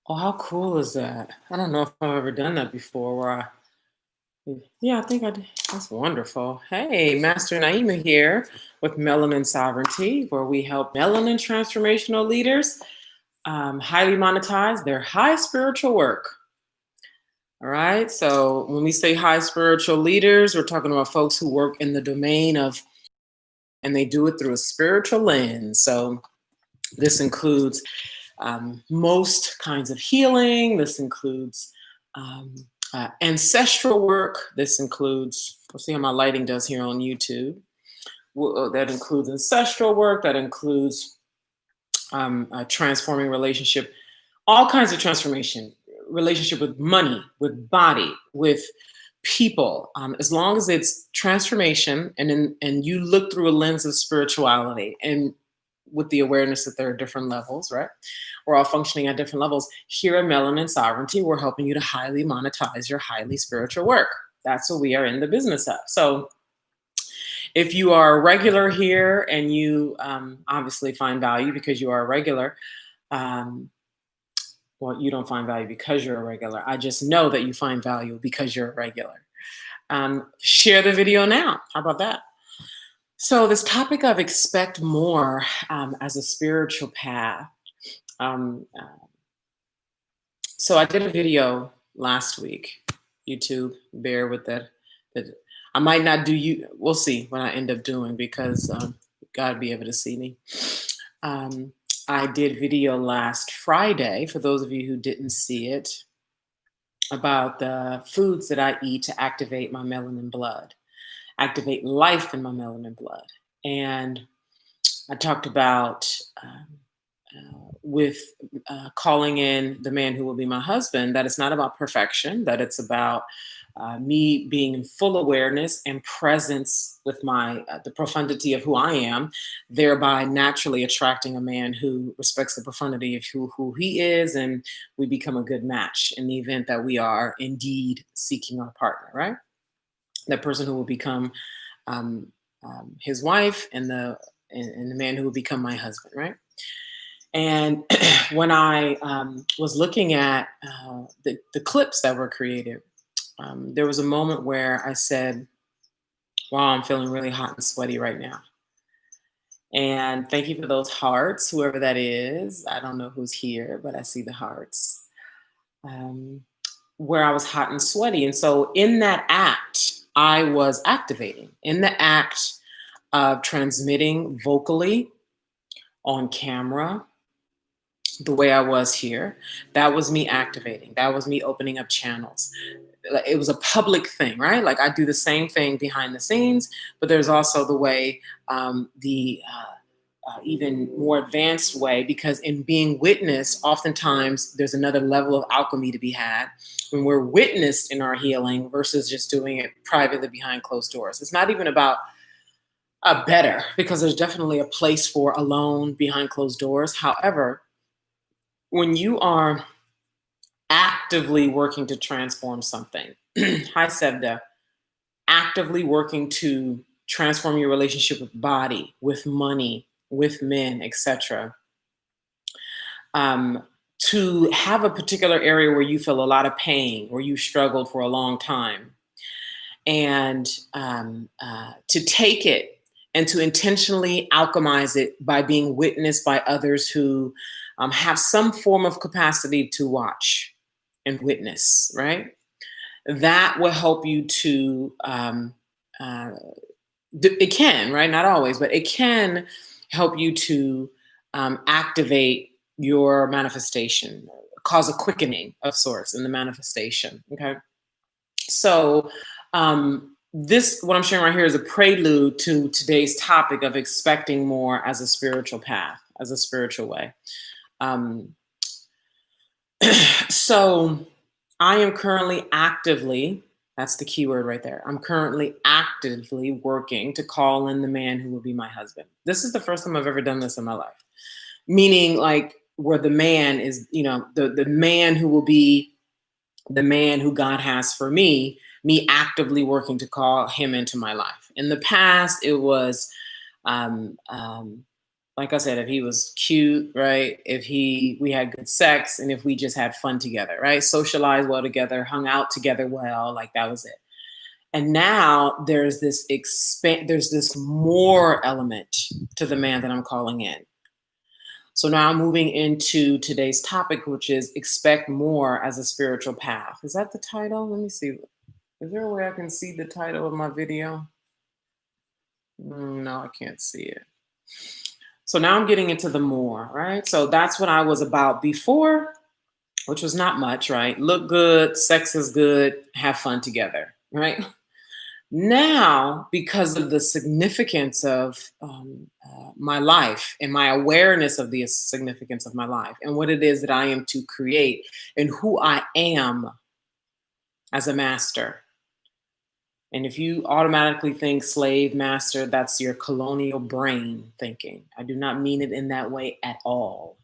Oh, how cool is that? I don't know if I've ever done that before. Yeah, I think I did. That's wonderful. Hey, Master Naima here with Melanin Sovereignty, where we help melanin transformational leaders highly monetize their high spiritual work. All right. So when we say high spiritual leaders, we're talking about folks who work in the domain of, and they do it through a spiritual lens. So this includes most kinds of healing. This includes ancestral work. This includes, we'll see how my lighting does here on YouTube. That includes ancestral work. That includes transforming relationship, all kinds of transformation, relationship with money, with body, with people. As long as it's transformation, and you look through a lens of spirituality and with the awareness that there are different levels, right? We're all functioning at different levels. Here at Melanin Sovereignty, we're helping you to highly monetize your highly spiritual work. That's what we are in the business of. So if you are a regular here and you obviously find value because you are a regular, um, well, you don't find value because you're a regular. I just know that you find value because you're a regular. Share the video now. How about that? So, this topic of expect more as a spiritual path. Um, uh, so, I did a video last week. YouTube, bear with that. That I might not do you. We'll see what I end up doing because God be able to see me. Um, I did video last Friday. For those of you who didn't see it, about the foods that I eat to activate my melanin blood, activate life in my melanin blood. And I talked about with calling in the man who will be my husband, that it's not about perfection, that it's about me being in full awareness and presence with my the profundity of who I am, thereby naturally attracting a man who respects the profundity of who he is, and we become a good match in the event that we are indeed seeking our partner, right? That person who will become um, his wife, and the man who will become my husband, right? And when I was looking at the clips that were created, there was a moment where I said, wow, I'm feeling really hot and sweaty right now. And thank you for those hearts, whoever that is. I don't know who's here, but I see the hearts. Um, where I was hot and sweaty. And so in that act, I was activating. In the act of transmitting vocally on camera, the way I was here, that was me activating. That was me opening up channels. It was a public thing, right? Like I do the same thing behind the scenes, but there's also the way, the even more advanced way, because in being witnessed, oftentimes there's another level of alchemy to be had when we're witnessed in our healing versus just doing it privately behind closed doors. It's not even about better, because there's definitely a place for alone behind closed doors. However, when you are actively working to transform something, hi Sevda, actively working to transform your relationship with body, with money, with men, etc. To have a particular area where you feel a lot of pain, where you struggled for a long time, and to take it and to intentionally alchemize it by being witnessed by others who have some form of capacity to watch and witness, right? That will help you to, uh, it can, right? Not always, but it can help you to activate your manifestation, cause a quickening of sorts in the manifestation. Okay. So, this, what I'm sharing right here, is a prelude to today's topic of expecting more as a spiritual path, as a spiritual way. Um, so, I am currently actively, that's the key word right there. I'm currently actively working to call in the man who will be my husband. This is the first time I've ever done this in my life. Meaning, like, where the man is, the man who will be the man who God has for me actively working to call him into my life. In the past, it was um, um, Like I said, if he was cute, right? If we had good sex, and if we just had fun together, right? Socialized well together, hung out together well, like that was it. And now there's this more element to the man that I'm calling in. So now I'm moving into today's topic, which is expect more as a spiritual path. Is that the title? Let me see. Is there a way I can see the title of my video? No, I can't see it. So now I'm getting into the more, right? So that's what I was about before, which was not much, right? Look good, sex is good, have fun together, right? Now, because of the significance of my life and my awareness of the significance of my life and what it is that I am to create and who I am as a master. And if you automatically think slave master, that's your colonial brain thinking. I do not mean it in that way at all.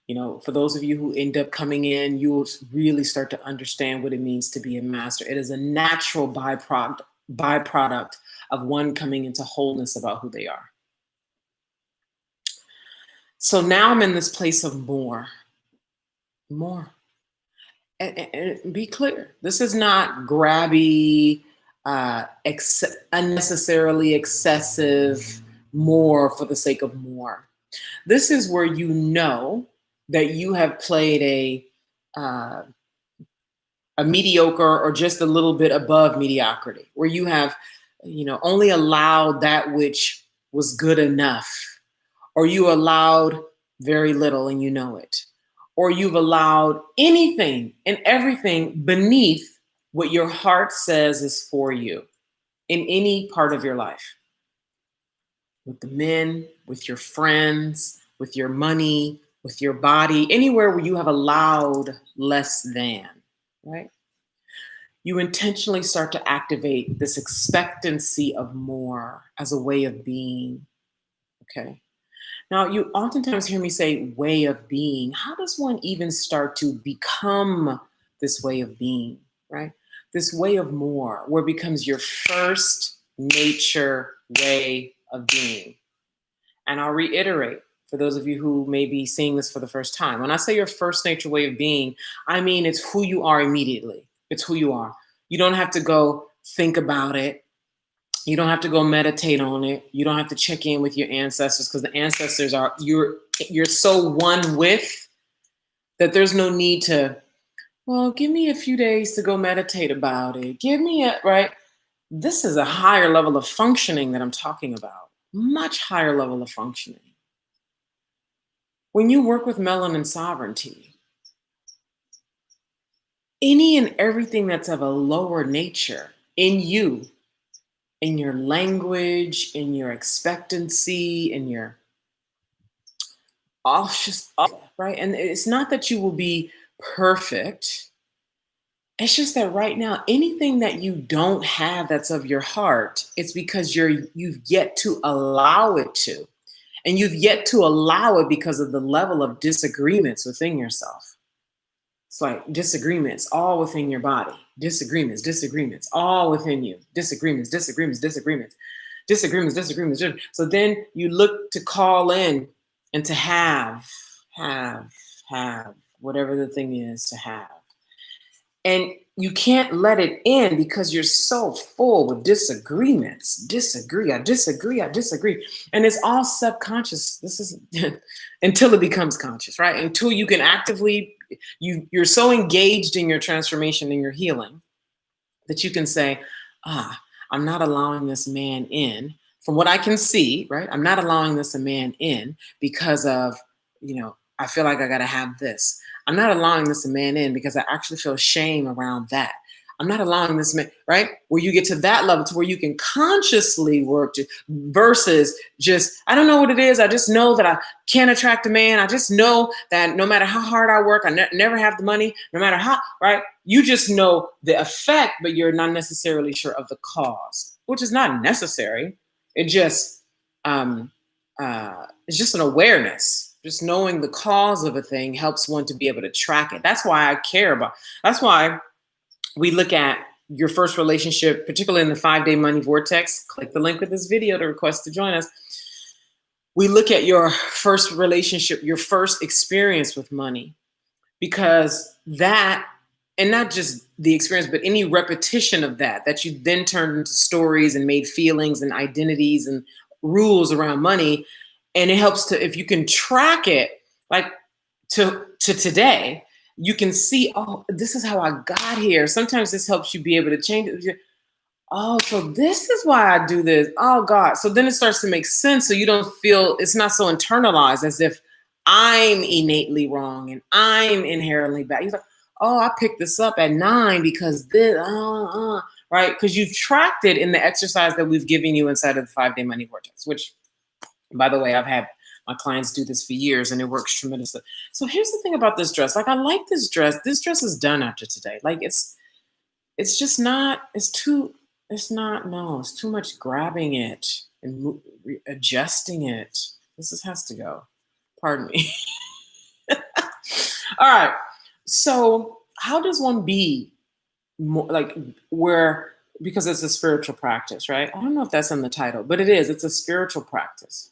You know, for those of you who end up coming in, you will really start to understand what it means to be a master. It is a natural byproduct of one coming into wholeness about who they are. So now I'm in this place of more. And be clear, this is not grabby, unnecessarily excessive more for the sake of more. This is where you know that you have played a mediocre or just a little bit above mediocrity, where you have, only allowed that which was good enough, or you allowed very little and you know it, or you've allowed anything and everything beneath what your heart says is for you in any part of your life. With the men, with your friends, with your money, with your body, anywhere where you have allowed less than, right? You intentionally start to activate this expectancy of more as a way of being, okay? Now, you oftentimes hear me say way of being. How does one even start to become this way of being, right? This way of more, where it becomes your first nature way of being. And I'll reiterate for those of you who may be seeing this for the first time. When I say your first nature way of being, I mean it's who you are immediately. It's who you are. You don't have to go think about it. You don't have to go meditate on it. You don't have to check in with your ancestors, because the ancestors are you're so one with that there's no need to, well, give me a few days to go meditate about it. Give me a, right? This is a higher level of functioning that I'm talking about. Much higher level of functioning. When you work with melanin sovereignty, any and everything that's of a lower nature in you, in your language, in your expectancy, in your all just right. And it's not that you will be perfect. It's just that right now, anything that you don't have that's of your heart, it's because you've yet to allow it to. And you've yet to allow it because of the level of disagreements within yourself. It's like disagreements all within your body. Disagreements, all within you. Disagreements. So then you look to call in and to have, whatever the thing is to have. And you can't let it in because you're so full with disagreements. I disagree. And it's all subconscious. This is until it becomes conscious, right? Until you can actively, you're so engaged in your transformation and your healing that you can say, I'm not allowing this man in. From what I can see, right? I'm not allowing this man in because of, I feel like I got to have this. I'm not allowing this man in because I actually feel shame around that. I'm not allowing this man, right? Where you get to that level to where you can consciously work to, versus just, I don't know what it is. I just know that I can't attract a man. I just know that no matter how hard I work, I never have the money, no matter how, right? You just know the effect, but you're not necessarily sure of the cause, which is not necessary. It just, it's just an awareness. Just knowing the cause of a thing helps one to be able to track it. That's why I care about. That's why we look at your first relationship, particularly in the 5-day money vortex. Click the link with this video to request to join us. we look at your first relationship, your first experience with money, because that, and not just the experience, but any repetition of that you then turned into stories and made feelings and identities and rules around money. And it helps to, if you can track it, like to today, you can see, oh, this is how I got here. Sometimes this helps you be able to change it. Oh, so this is why I do this. Oh God. So then it starts to make sense. So you don't feel, it's not so internalized as if I'm innately wrong and I'm inherently bad. You're like, oh, I picked this up at 9 because this, right? Because you've tracked it in the exercise that we've given you inside of the 5-day money vortex, which, by the way, I've had my clients do this for years and it works tremendously. So here's the thing about this dress. Like, I like this dress. This dress is done after today. Like, it's just not, it's not, no, it's too much grabbing it and adjusting it. Has to go. Pardon me. All right. So how does one be more like, where, because it's a spiritual practice, right? I don't know if that's in the title, but it is. It's a spiritual practice.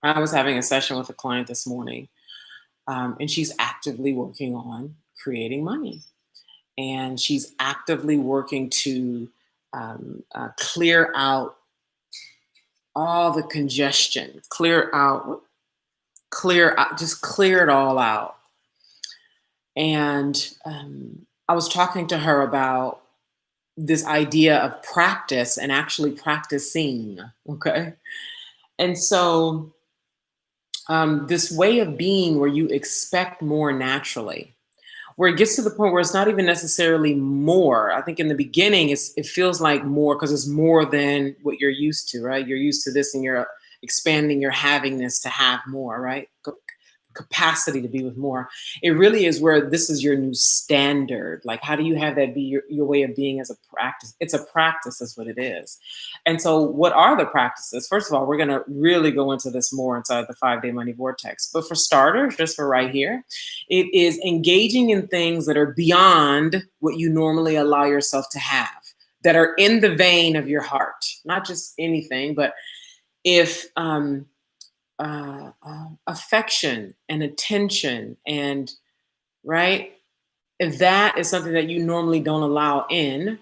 I was having a session with a client this morning, and she's actively working on creating money. And she's actively working to clear out all the congestion, just clear it all out. And I was talking to her about this idea of practice and actually practicing. Okay. And so this way of being where you expect more naturally, where it gets to the point where it's not even necessarily more. I think in the beginning, it feels like more because it's more than what you're used to, right? You're used to this and you're expanding your havingness to have more, right? Capacity to be with more. It really is where this is your new standard. Like, how do you have that be your way of being as a practice? It's a practice, is what it is. And so, what are the practices? First of all, we're going to really go into this more inside the 5-day money vortex. But for starters, just for right here, it is engaging in things that are beyond what you normally allow yourself to have, that are in the vein of your heart, not just anything, but if affection and attention, and right, if that is something that you normally don't allow in,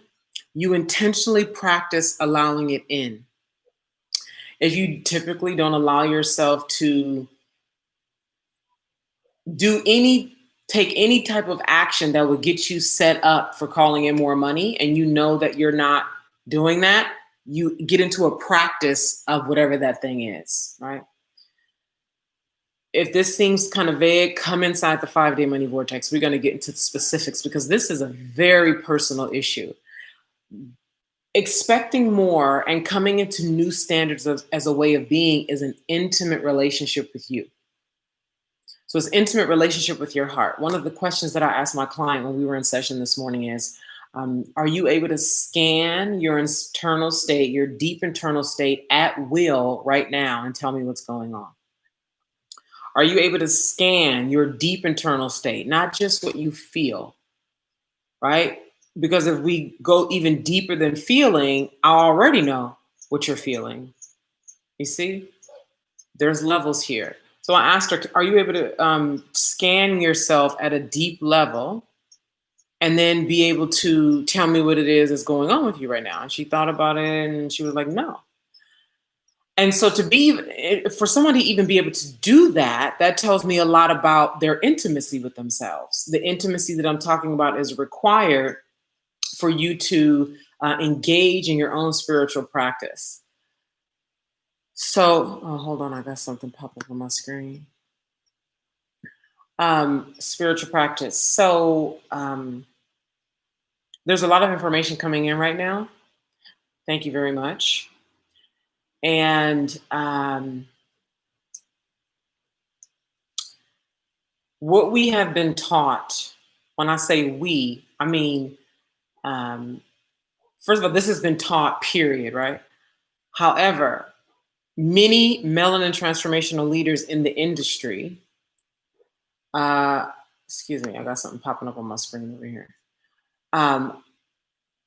you intentionally practice allowing it in. If you typically don't allow yourself to do take any type of action that would get you set up for calling in more money, and you know that you're not doing that, you get into a practice of whatever that thing is, right? If this seems kind of vague, come inside the 5-day money vortex. We're going to get into the specifics because this is a very personal issue. Expecting more and coming into new standards as a way of being is an intimate relationship with you. So it's intimate relationship with your heart. One of the questions that I asked my client when we were in session this morning is, are you able to scan your internal state, your deep internal state at will right now and tell me what's going on? Are you able to scan your deep internal state, not just what you feel, right? Because if we go even deeper than feeling, I already know what you're feeling. You see, there's levels here. So I asked her, are you able to scan yourself at a deep level and then be able to tell me what it is that's going on with you right now? And she thought about it and she was like, no. And so for someone to even be able to do that, that tells me a lot about their intimacy with themselves. The intimacy that I'm talking about is required for you to engage in your own spiritual practice. So, hold on, I got something pop up on my screen. Spiritual practice. So, there's a lot of information coming in right now. Thank you very much. And what we have been taught, when I say we, I mean, first of all, this has been taught, period, right? However, many melanin transformational leaders in the industry, excuse me, I got something popping up on my screen over here.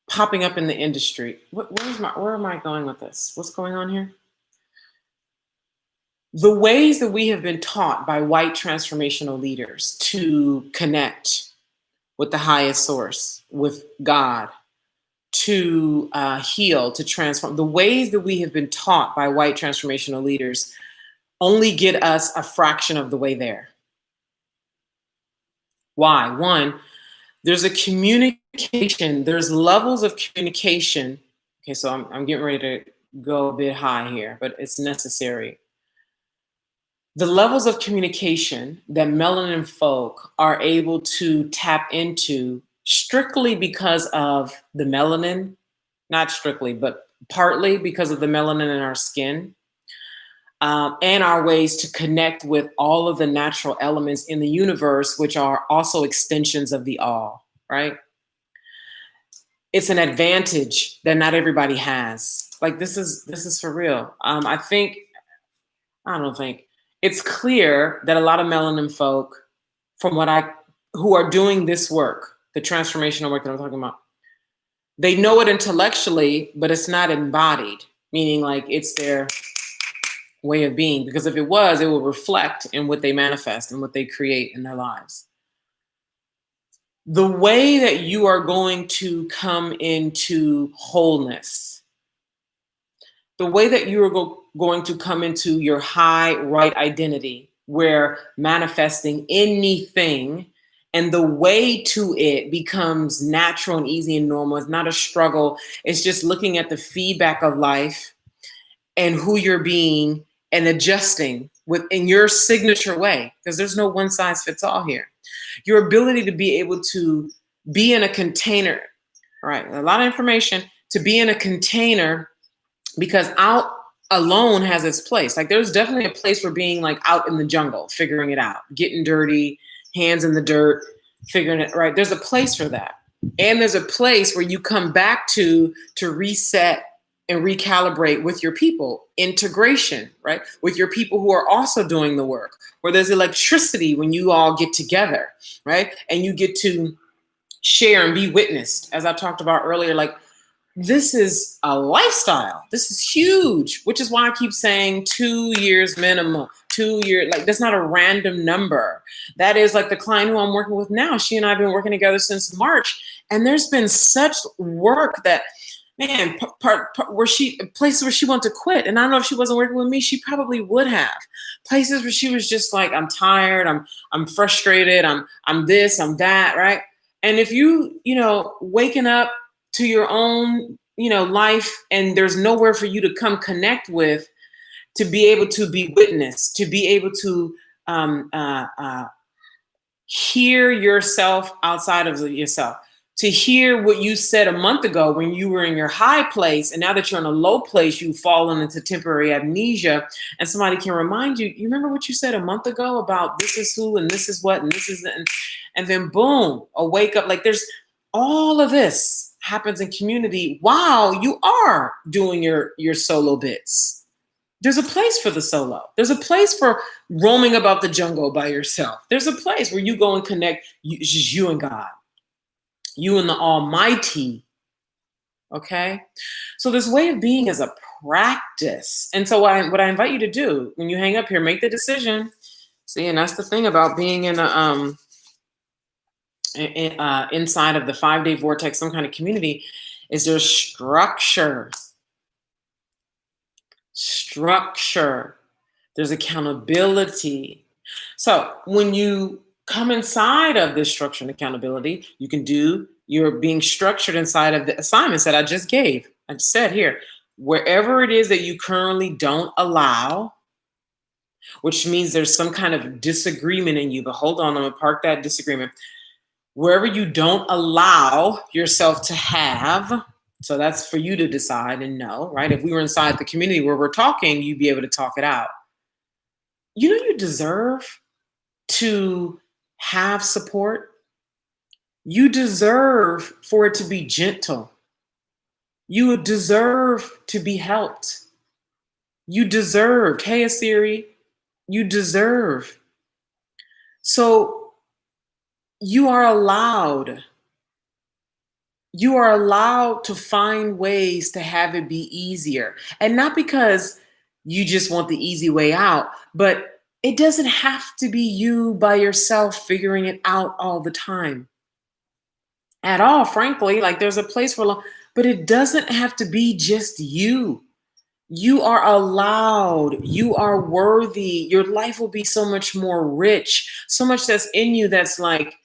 Popping up in the industry. Where am I going with this? What's going on here? The ways that we have been taught by white transformational leaders to connect with the highest source, with God, to heal, to transform, the ways that we have been taught by white transformational leaders only get us a fraction of the way there. Why? One, there's a communication, there's levels of communication. Okay, so I'm getting ready to go a bit high here, but it's necessary. The levels of communication that melanin folk are able to tap into strictly because of the melanin, not strictly, but partly because of the melanin in our skin, and our ways to connect with all of the natural elements in the universe, which are also extensions of the all, right? It's an advantage that not everybody has. Like this is for real. I don't think it's clear that a lot of melanin folk, from what I who are doing this work, the transformational work that I'm talking about, they know it intellectually, but it's not embodied, meaning like it's their way of being. Because if it was, it will reflect in what they manifest and what they create in their lives. The way that you are going to come into wholeness, the way that you are going to come into your high right identity, where manifesting anything and the way to it becomes natural and easy and normal. It's not a struggle. It's just looking at the feedback of life and who you're being and adjusting within your signature way, because there's no one size fits all here. Your ability to be able to be in a container, right? A lot of information, to be in a container, because out alone has its place. Like there's definitely a place for being like out in the jungle, figuring it out, getting dirty, hands in the dirt, figuring it right. There's a place for that. And there's a place where you come back to reset and recalibrate with your people, integration, right? With your people who are also doing the work, where there's electricity when you all get together, right? And you get to share and be witnessed, as I talked about earlier. Like, this is a lifestyle. This is huge, which is why I keep saying 2 years minimum, 2 years. Like, that's not a random number. That is like the client who I'm working with now. She and I have been working together since March. And there's been such work that, man, where places where she wanted to quit. And I don't know if she wasn't working with me, she probably would have. Places where she was just like, I'm tired, I'm frustrated, I'm this, I'm that, right? And if waking up to your own, life, and there's nowhere for you to come connect with, to be able to be witnessed, to be able to hear yourself outside of yourself, to hear what you said a month ago when you were in your high place, and now that you're in a low place, you've fallen into temporary amnesia, and somebody can remind you, you remember what you said a month ago about this is who and this is what and this is the, and then boom, a wake up. Like, there's all of this happens in community while you are doing your solo bits. There's a place for the solo. There's a place for roaming about the jungle by yourself. There's a place where you go and connect. It's just you and God, you and the Almighty. Okay? So this way of being is a practice. And so what I invite you to do when you hang up here, make the decision. See, and that's the thing about being in a inside of the 5-day vortex, some kind of community, is there's structure. There's accountability. So when you come inside of this structure and accountability, you can do, you're being structured inside of the assignments that I just gave. I just said here, wherever it is that you currently don't allow, which means there's some kind of disagreement in you, but hold on, I'm gonna park that disagreement. Wherever you don't allow yourself to have, so that's for you to decide and know, right? If we were inside the community where we're talking, you'd be able to talk it out. You deserve to have support. You deserve for it to be gentle. You deserve to be helped. You deserve, hey Asiri, you deserve. So you are allowed to find ways to have it be easier. And not because You just want the easy way out. But it doesn't have to be you by yourself figuring it out all the time at all, frankly. Like there's a place for love, but it doesn't have to be just you. You are allowed, you are worthy. Your life will be so much more rich, so much that's in you that's like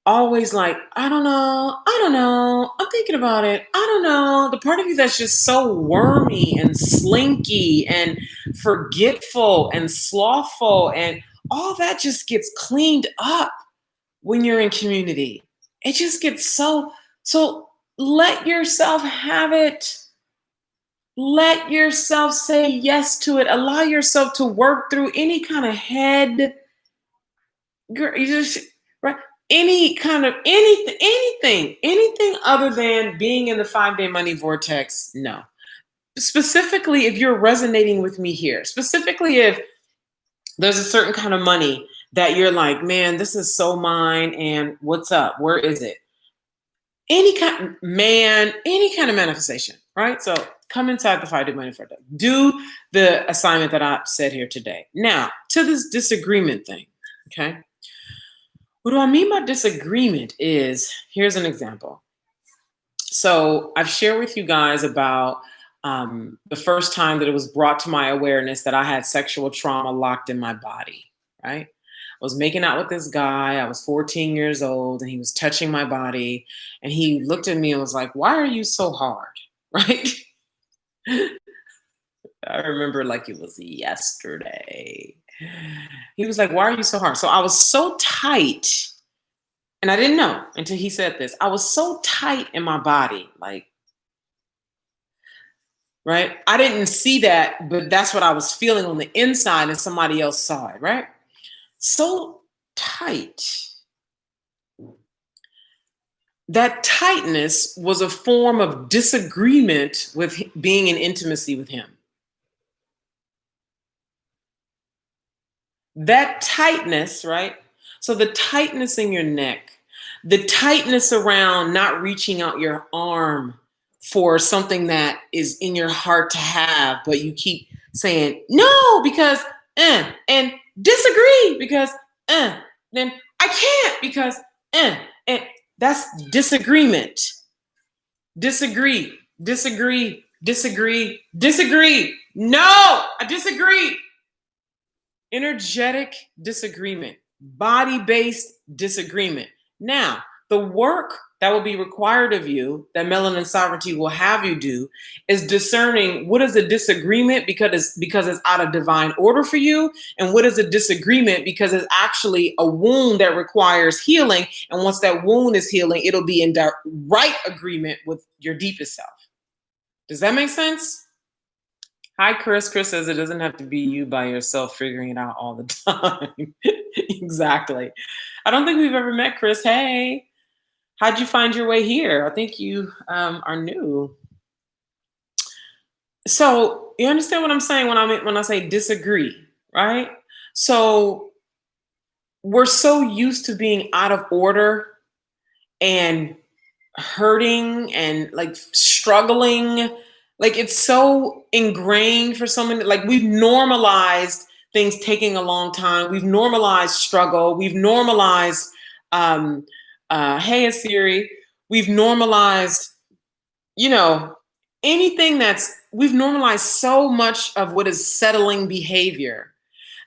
always like, I don't know, I'm thinking about it, I don't know. The part of you that's just so wormy and slinky and forgetful and slothful and all that just gets cleaned up when you're in community. It just gets so let yourself have it. Let yourself say yes to it. Allow yourself to work through any kind of head, you just right, any kind of anything other than being in the 5-day money vortex. No. Specifically, if you're resonating with me here, specifically if there's a certain kind of money that you're like, man, this is so mine, and what's up? Where is it? Any kind of manifestation, right? So come inside the 5-day money vortex. Do the assignment that I said here today. Now, to this disagreement thing, okay? What do I mean by disagreement is, here's an example. So I've shared with you guys about the first time that it was brought to my awareness that I had sexual trauma locked in my body, right? I was making out with this guy. I was 14 years old and he was touching my body. And he looked at me and was like, why are you so hard? Right? I remember like it was yesterday. He was like, why are you so hard? So I was so tight. And I didn't know until he said this. I was so tight in my body, like, right? I didn't see that, but that's what I was feeling on the inside and somebody else saw it, right? So tight. That tightness was a form of disagreement with being in intimacy with him. That tightness, right? So the tightness in your neck, the tightness around not reaching out your arm for something that is in your heart to have, but you keep saying no because and disagree because then I can't because and that's disagreement. Disagree. No, I disagree. Energetic disagreement, body-based disagreement. Now, the work that will be required of you, that Melanin Sovereignty will have you do, is discerning what is a disagreement because it's out of divine order for you, and what is a disagreement because it's actually a wound that requires healing. And once that wound is healing, it'll be in right agreement with your deepest self. Does that make sense? Hi, Chris. Chris says it doesn't have to be you by yourself figuring it out all the time. Exactly. I don't think we've ever met, Chris. Hey, how'd you find your way here? I think you are new. So you understand what I'm saying when I say disagree, right? So we're so used to being out of order and hurting and like struggling. Like it's so ingrained for so many, like we've normalized things taking a long time. We've normalized struggle. We've normalized, hey, Asiri, we've normalized, anything we've normalized so much of what is settling behavior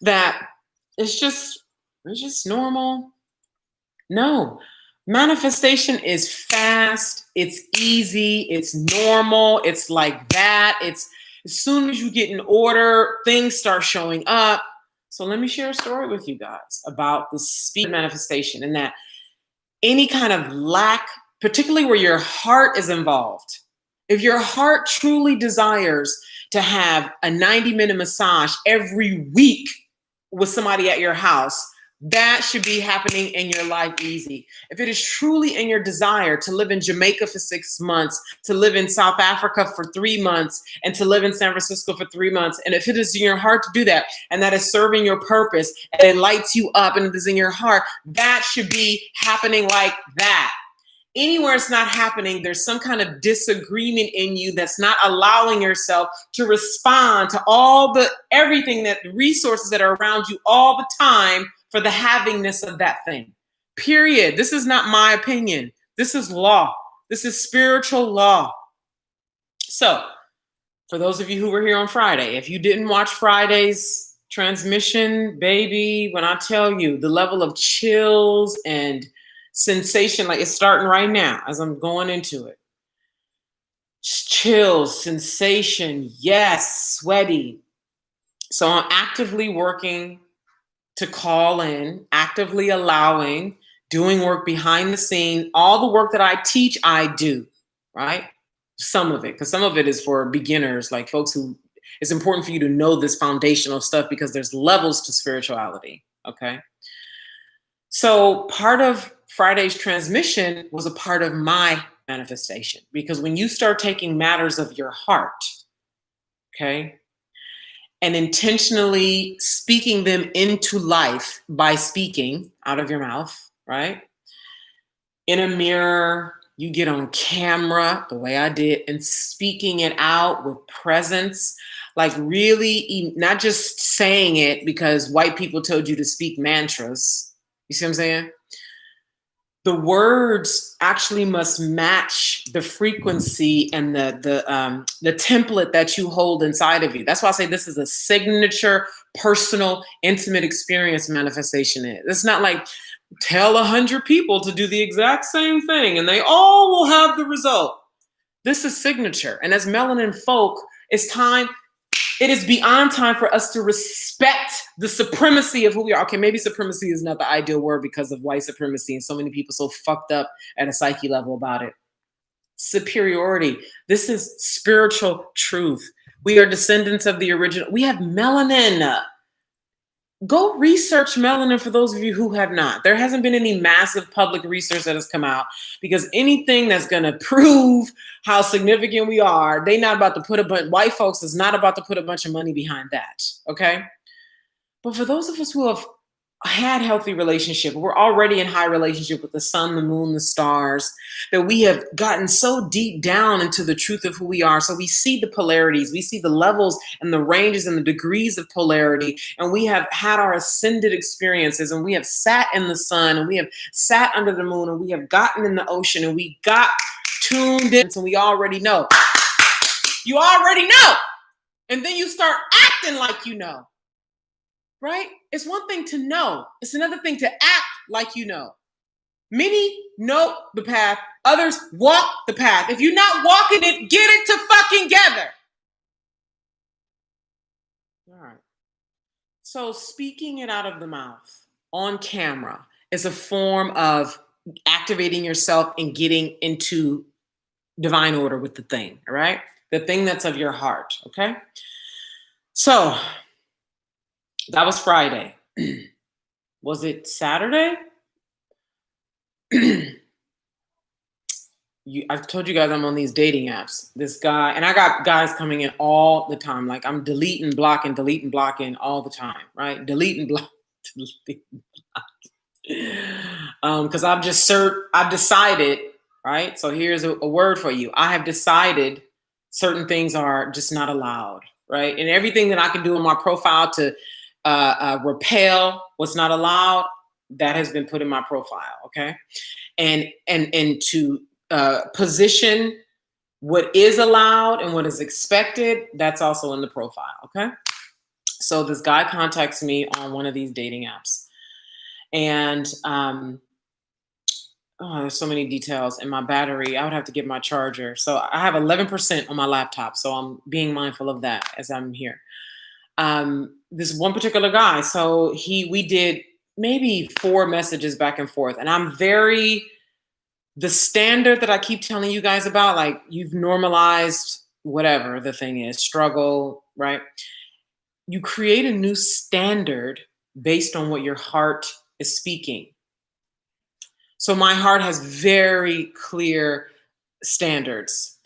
that it's just normal. No. Manifestation is fast, it's easy, it's normal, it's like that. It's as soon as you get in order, things start showing up. So let me share a story with you guys about the speed of manifestation, and that any kind of lack, particularly where your heart is involved, if your heart truly desires to have a 90-minute massage every week with somebody at your house, that should be happening in your life easy. If it is truly in your desire to live in Jamaica for 6 months, to live in South Africa for 3 months, and to live in San Francisco for 3 months, and if it is in your heart to do that, and that is serving your purpose, and it lights you up, and it is in your heart, that should be happening like that. anywhere it's not happening, there's some kind of disagreement in you that's not allowing yourself to respond to everything that the resources that are around you all the time for the havingness of that thing. Period. This is not my opinion. This is law. This is spiritual law. So, for those of you who were here on Friday, if you didn't watch Friday's transmission, baby, when I tell you the level of chills and sensation, like it's starting right now as I'm going into it. Chills, sensation, yes, sweaty. So I'm actively working to call in, actively allowing, doing work behind the scene. All the work that I teach, I do, right? Some of it, because some of it is for beginners, like folks who, it's important for you to know this foundational stuff because there's levels to spirituality, okay? So part of Friday's transmission was a part of my manifestation, because when you start taking matters of your heart, okay, and intentionally speaking them into life by speaking out of your mouth, right? In a mirror, you get on camera the way I did and speaking it out with presence, like really not just saying it because white people told you to speak mantras. You see what I'm saying? The words actually must match the frequency and the template that you hold inside of you. That's why I say this is a signature, personal, intimate experience manifestation. It's not like tell 100 people to do the exact same thing and they all will have the result. This is signature. And as melanin folk, it is beyond time for us to respect the supremacy of who we are. Okay, maybe supremacy is not the ideal word because of white supremacy and so many people so fucked up at a psyche level about it. Superiority. This is spiritual truth. We are descendants of the original. We have melanin. Go research melanin for those of you who have not. There hasn't been any massive public research that has come out because anything that's going to prove how significant we are, they not about to put white folks is not about to put a bunch of money behind that, okay? But for those of us who have had healthy relationship, we're already in high relationship with the sun, the moon, the stars, that we have gotten so deep down into the truth of who we are. So we see the polarities, we see the levels and the ranges and the degrees of polarity, and we have had our ascended experiences, and we have sat in the sun, and we have sat under the moon, and we have gotten in the ocean, and we got tuned in, and we already know. You already know. And then you start acting like you know. Right? It's one thing to know. It's another thing to act like you know. Many know the path. Others walk the path. If you're not walking it, get it to fucking together. All right. So speaking it out of the mouth on camera is a form of activating yourself and getting into divine order with the thing, all right? The thing that's of your heart, okay? So that was Friday. Was it Saturday? I've told you guys I'm on these dating apps. This guy, and I got guys coming in all the time. Like I'm deleting, blocking all the time, right? Delete and block. Because I've decided, right? So here's a word for you. I have decided certain things are just not allowed, right? And everything that I can do in my profile to repel what's not allowed, that has been put in my profile, okay? And to position what is allowed and what is expected, that's also in the profile, okay? So this guy contacts me on one of these dating apps, and there's so many details. And my battery, I would have to get my charger. So I have 11% on my laptop, so I'm being mindful of that as I'm here. This one particular guy, so we did maybe 4 messages back and forth, and I'm the standard that I keep telling you guys about, like you've normalized whatever the thing is, struggle, right? You create a new standard based on what your heart is speaking. So my heart has very clear standards.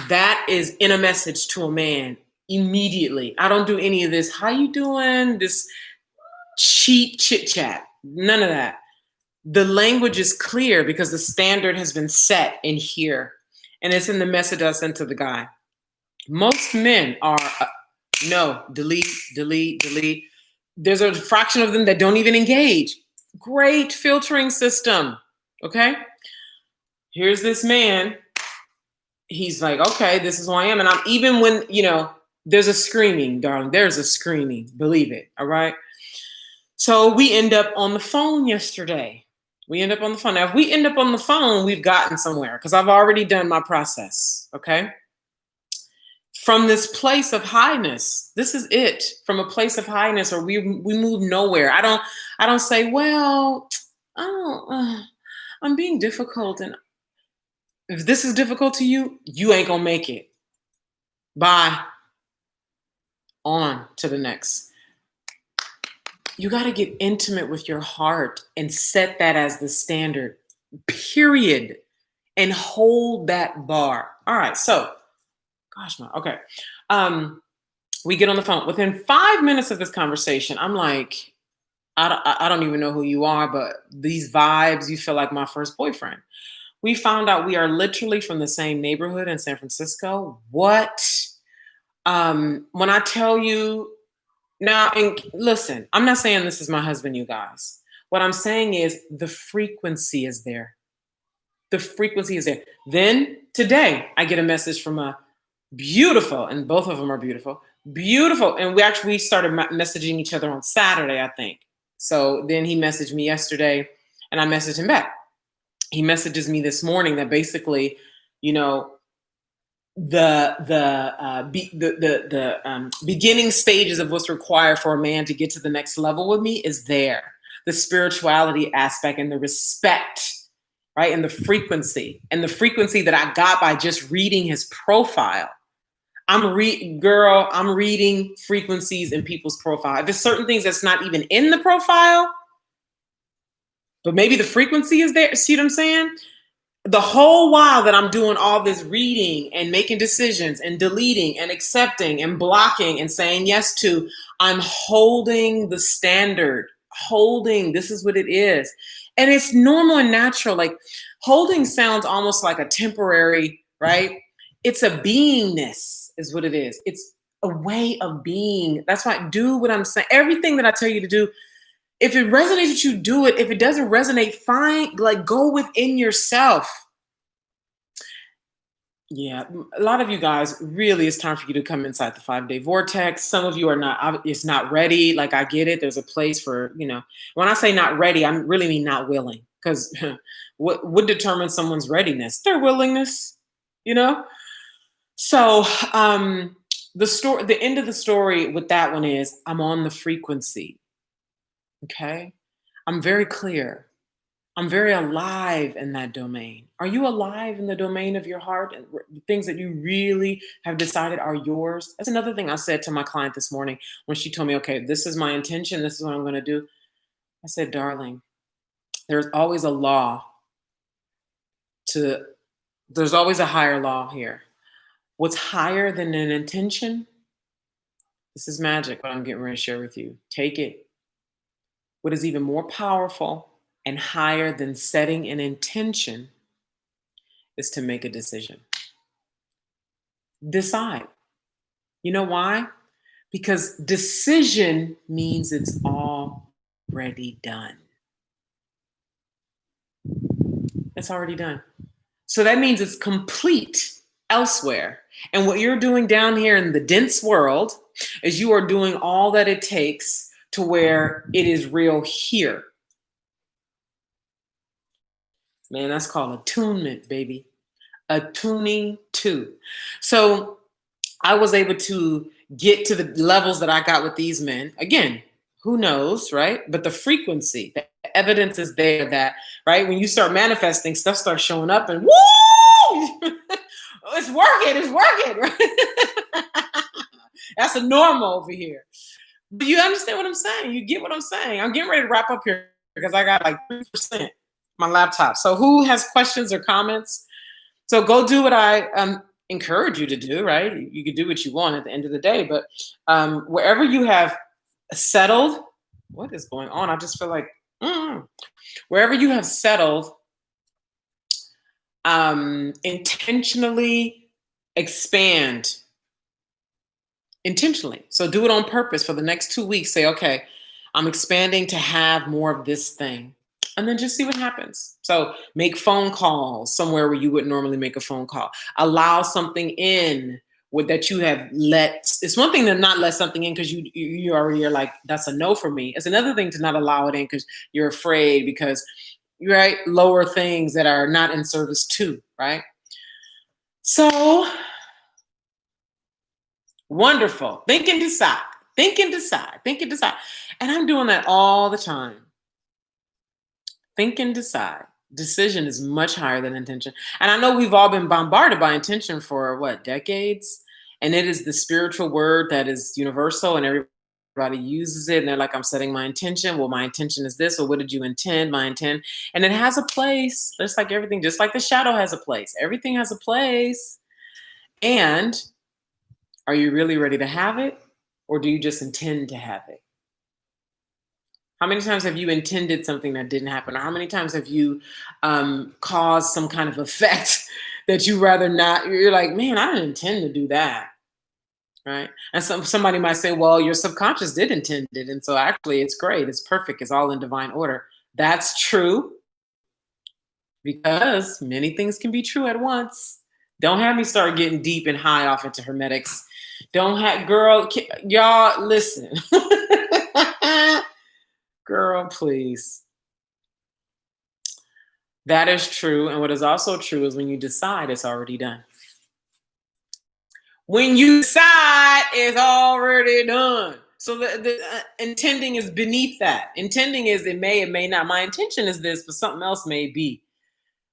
That is in a message to a man immediately. I don't do any of this. How you doing? This cheap chit chat. None of that. The language is clear because the standard has been set in here. And it's in the message I sent to the guy. Most men are no, delete, delete, delete. There's a fraction of them that don't even engage. Great filtering system. Okay. Here's this man. He's like, okay, this is who I am. And I'm even when, there's a screaming, darling. There's a screaming. Believe it. All right. So we end up on the phone yesterday. We end up on the phone. Now, if we end up on the phone, we've gotten somewhere because I've already done my process. Okay. From this place of highness, this is it. From a place of highness, or we move nowhere. I don't say, well, I'm being difficult, and if this is difficult to you, you ain't gonna make it. Bye. On to the next. You got to get intimate with your heart and set that as the standard, period, and hold that bar. All right, so, okay. We get on the phone. Within 5 minutes of this conversation, I'm like, I don't even know who you are, but these vibes, you feel like my first boyfriend. We found out we are literally from the same neighborhood in San Francisco. What? When I tell you, now, and listen, I'm not saying this is my husband, you guys. What I'm saying is the frequency is there. The frequency is there. Then today, I get a message from a beautiful, and both of them are beautiful, and we started messaging each other on Saturday, I think. So then he messaged me yesterday, and I messaged him back. He messages me this morning that basically, the beginning stages of what's required for a man to get to the next level with me is there. The spirituality aspect and the respect, right? And the frequency that I got by just reading his profile. I'm reading frequencies in people's profile. If there's certain things that's not even in the profile, but maybe the frequency is there. See what I'm saying? The whole while that I'm doing all this reading and making decisions and deleting and accepting and blocking and saying yes to, I'm holding the standard. This is what it is. And it's normal and natural. Like holding sounds almost like a temporary, right? It's a beingness is what it is. It's a way of being. That's why I do what I'm saying. Everything that I tell you to do, if it resonates with you, do it. If it doesn't resonate, fine. Like go within yourself. Yeah, a lot of you guys, really, it's time for you to come inside the 5-day vortex. Some of you are not, it's not ready. Like I get it. There's a place for, when I say not ready, I really mean not willing. Because what determines someone's readiness? Their willingness, So the end of the story with that one is I'm on the frequency. Okay. I'm very clear. I'm very alive in that domain. Are you alive in the domain of your heart and the things that you really have decided are yours? That's another thing I said to my client this morning when she told me, okay, this is my intention. This is what I'm going to do. I said, darling, there's always a law there's always a higher law here. What's higher than an intention? This is magic, what I'm getting ready to share with you. Take it. What is even more powerful and higher than setting an intention is to make a decision. Decide. You know why? Because decision means it's already done. It's already done. So that means it's complete elsewhere. And what you're doing down here in the dense world is you are doing all that it takes to where it is real here. Man, that's called attunement, baby. Attuning to. So I was able to get to the levels that I got with these men. Again, who knows, right? But the frequency, the evidence is there that, right? When you start manifesting, stuff starts showing up and woo! It's working, right? That's a normal over here. But you understand what I'm saying? You get what I'm saying? I'm getting ready to wrap up here because I got like 3% my laptop. So who has questions or comments? So go do what I encourage you to do, right? You can do what you want at the end of the day, but wherever you have settled, what is going on? I just feel like Mm. Wherever you have settled, intentionally expand intentionally. So do it on purpose for the next 2 weeks. Say, okay, I'm expanding to have more of this thing. And then just see what happens. So make phone calls somewhere where you wouldn't normally make a phone call. Allow something in with that you have let. It's one thing to not let something in because you already are like, that's a no for me. It's another thing to not allow it in because you're afraid because right lower things that are not in service to, right? So wonderful. Think and decide. Think and decide. Think and decide. And I'm doing that all the time. Think and decide. Decision is much higher than intention. And I know we've all been bombarded by intention for what, decades? And it is the spiritual word that is universal and everybody uses it. And they're like, I'm setting my intention. Well, my intention is this. Or what did you intend? My intent. And it has a place. Just like everything, just like the shadow has a place. Everything has a place. And are you really ready to have it? Or do you just intend to have it? How many times have you intended something that didn't happen? Or how many times have you caused some kind of effect that you rather not? You're like, man, I didn't intend to do that. Right. And somebody might say, well, your subconscious did intend it. And so actually it's great. It's perfect. It's all in divine order. That's true because many things can be true at once. Don't have me start getting deep and high off into hermetics. Don't have, girl, y'all listen. Girl, please. That is true. And what is also true is when you decide, it's already done. When you decide, it's already done. So the intending is beneath that. Intending is it may not. My intention is this, but something else may be.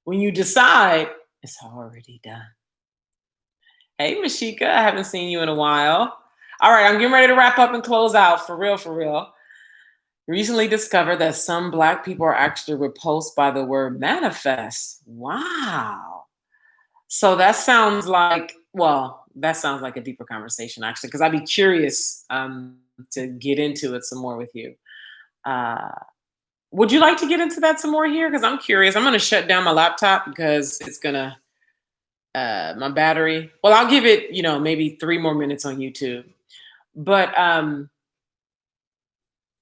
When you decide, it's already done. Hey, Mashika, I haven't seen you in a while. All right, I'm getting ready to wrap up and close out for real, for real. Recently discovered that some Black people are actually repulsed by the word manifest. Wow. So that sounds like, well, that sounds like a deeper conversation actually, because I'd be curious to get into it some more with you. Uh, would you like to get into that some more here? Because I'm curious. I'm going to shut down my laptop because it's going to, my battery. Well, I'll give it, maybe 3 more minutes on YouTube. But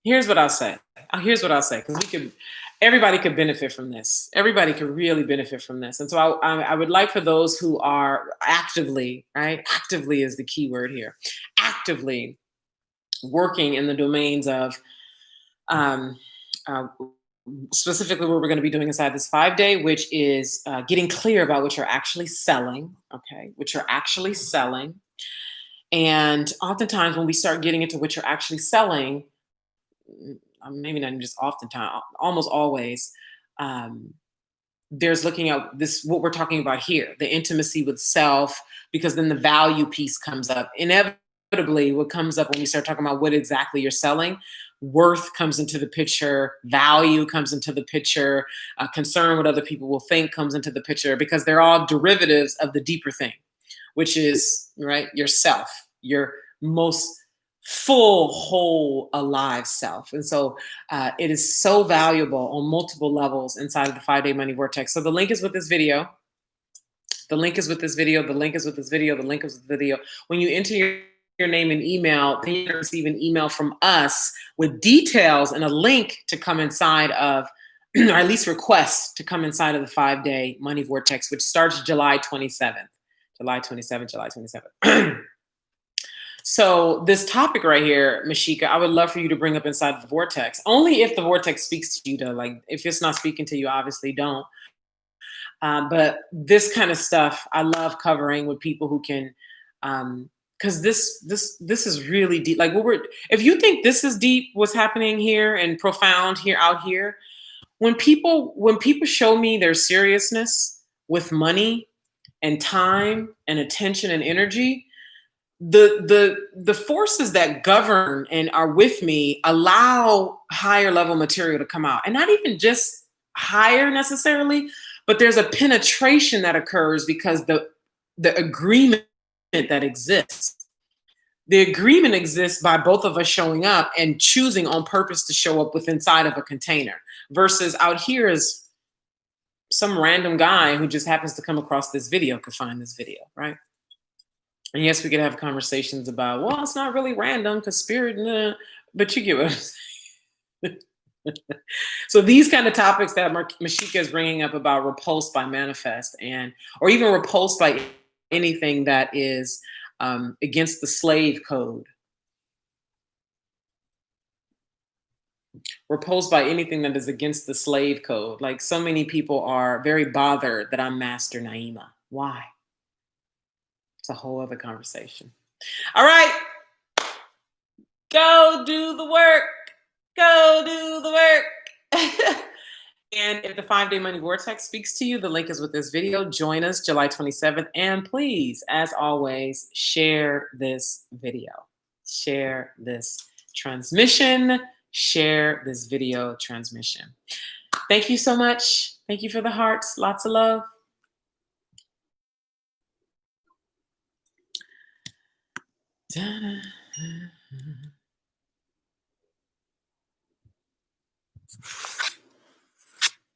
here's what I'll say. Because everybody could benefit from this. Everybody could really benefit from this. And so I would like for those who are actively, right? Actively is the key word here. Actively working in the domains of specifically what we're going to be doing inside this 5-day, which is getting clear about what you're actually selling. Okay, what you're actually selling. And oftentimes when we start getting into what you're actually selling, maybe not just oftentimes, almost always, there's looking at this, what we're talking about here, the intimacy with self, because then the value piece comes up. Inevitably, what comes up when we start talking about what exactly you're selling, worth comes into the picture, value comes into the picture, concern what other people will think comes into the picture, because they're all derivatives of the deeper thing, which is, right, yourself, your most full, whole, alive self. And so it is so valuable on multiple levels inside of the 5-day money vortex. So the link is with this video. The link is with this video. The link is with this video. The link is with the video. When you enter your name and email, then you receive an email from us with details and a link to come inside of, or at least requests to come inside of the 5-day money vortex, which starts July 27th. July 27th. So this topic right here, Mashika, I would love for you to bring up inside the vortex. Only if the vortex speaks to you, though. Like if it's not speaking to you, obviously don't. But this kind of stuff, I love covering with people who can, because this is really deep. Like if you think this is deep, what's happening here and profound here out here, when people show me their seriousness with money and time and attention and energy, the forces that govern and are with me allow higher level material to come out, and not even just higher necessarily, but there's a penetration that occurs because the agreement that exists. The agreement exists by both of us showing up and choosing on purpose to show up with inside of a container, versus out here is some random guy who just happens to come across this video could find this video, right? And yes, we could have conversations about, well, it's not really random because spirit, nah, but you get what I'm saying. So these kind of topics that Mashika is bringing up about repulsed by manifest, and or even repulsed by anything that is against the slave code, repulsed by anything that is against the slave code. Like so many people are very bothered that I'm Master Naima. Why? It's a whole other conversation. All right, go do the work. Go do the work. And if the 5-day money vortex speaks to you, the link is with this video. Join us July 27th. And please, as always, share this video. Share this transmission. Share this video transmission. Thank you so much. Thank you for the hearts. Lots of love. Da-da.